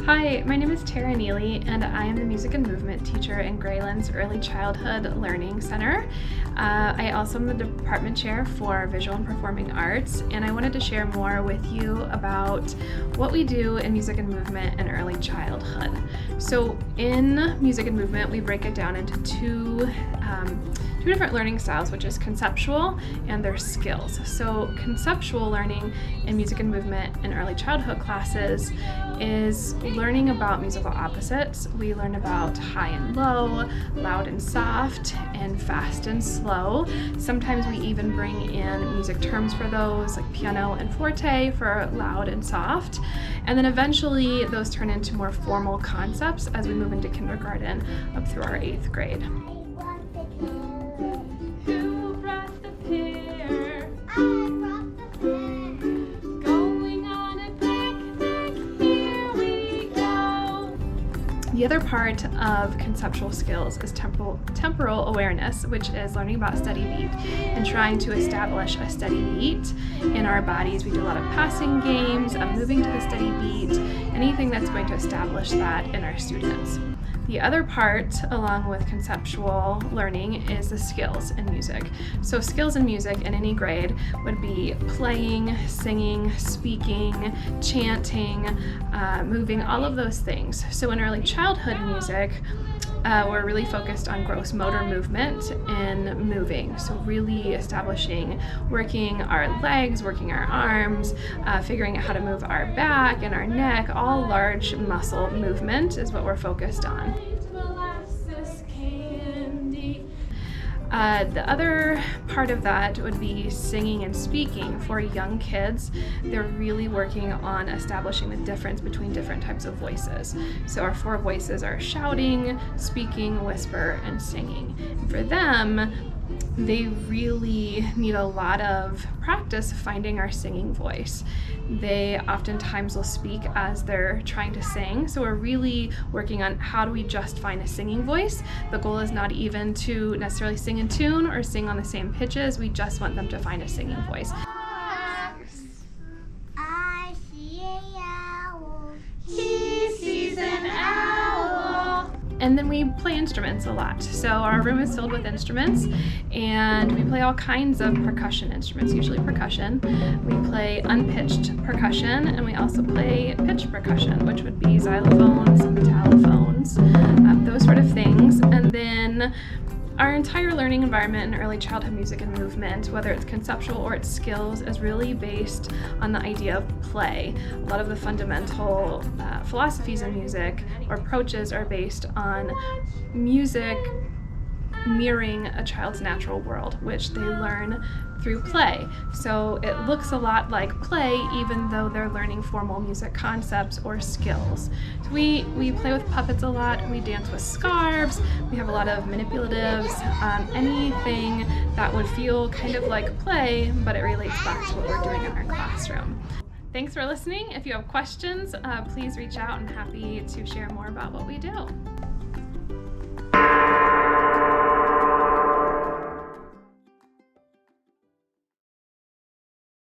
Hi, my name is Neeley, and I am the music and movement teacher in Graland's Early Childhood Learning Center. I also am the department chair for Visual and Performing Arts, and I wanted to share more with you about what we do in music and movement in early childhood. So in music and movement, we break it down into two different learning styles, which is conceptual and their skills. So conceptual learning in music and movement in early childhood classes is learning about musical opposites. We learn about high and low, loud and soft, and fast and slow. Sometimes we even bring in music terms for those, like piano and forte for loud and soft. And then eventually those turn into more formal concepts as we move into kindergarten up through our 8th grade. Who brought the pear? I brought the pear. Going on a picnic, here we go. The other part of conceptual skills is temporal awareness, which is learning about steady beat and trying to establish a steady beat in our bodies. We do a lot of passing games, moving to the steady beat, anything that's going to establish that in our students. The other part, along with conceptual learning, is the skills in music. So skills in music in any grade would be playing, singing, speaking, chanting, moving, all of those things. So in early childhood music, we're really focused on gross motor movement and moving. So really establishing, working our legs, working our arms, figuring out how to move our back and our neck. All large muscle movement is what we're focused on. The other part of that would be singing and speaking. For young kids, they're really working on establishing the difference between different types of voices. So our 4 voices are shouting, speaking, whisper, and singing. And for them, they really need a lot of practice finding our singing voice. They oftentimes will speak as they're trying to sing, so we're really working on how do we just find a singing voice. The goal is not even to necessarily sing in tune or sing on the same pitches, we just want them to find a singing voice. I see an owl. He sees an owl. And then we play instruments a lot. So our room is filled with instruments, and we play all kinds of percussion instruments, usually percussion. We play unpitched percussion, and we also play pitched percussion, which would be xylophones, metallophones, those sort of things. And then our entire learning environment in early childhood music and movement, whether it's conceptual or it's skills, is really based on the idea of play. A lot of the fundamental philosophies in music or approaches are based on music mirroring a child's natural world, which they learn through play. So it looks a lot like play, even though they're learning formal music concepts or skills. So we play with puppets a lot, we dance with scarves, we have a lot of manipulatives, anything that would feel kind of like play, but it relates back to what we're doing in our classroom. Thanks for listening. If you have questions, please reach out. I'm happy to share more about what we do.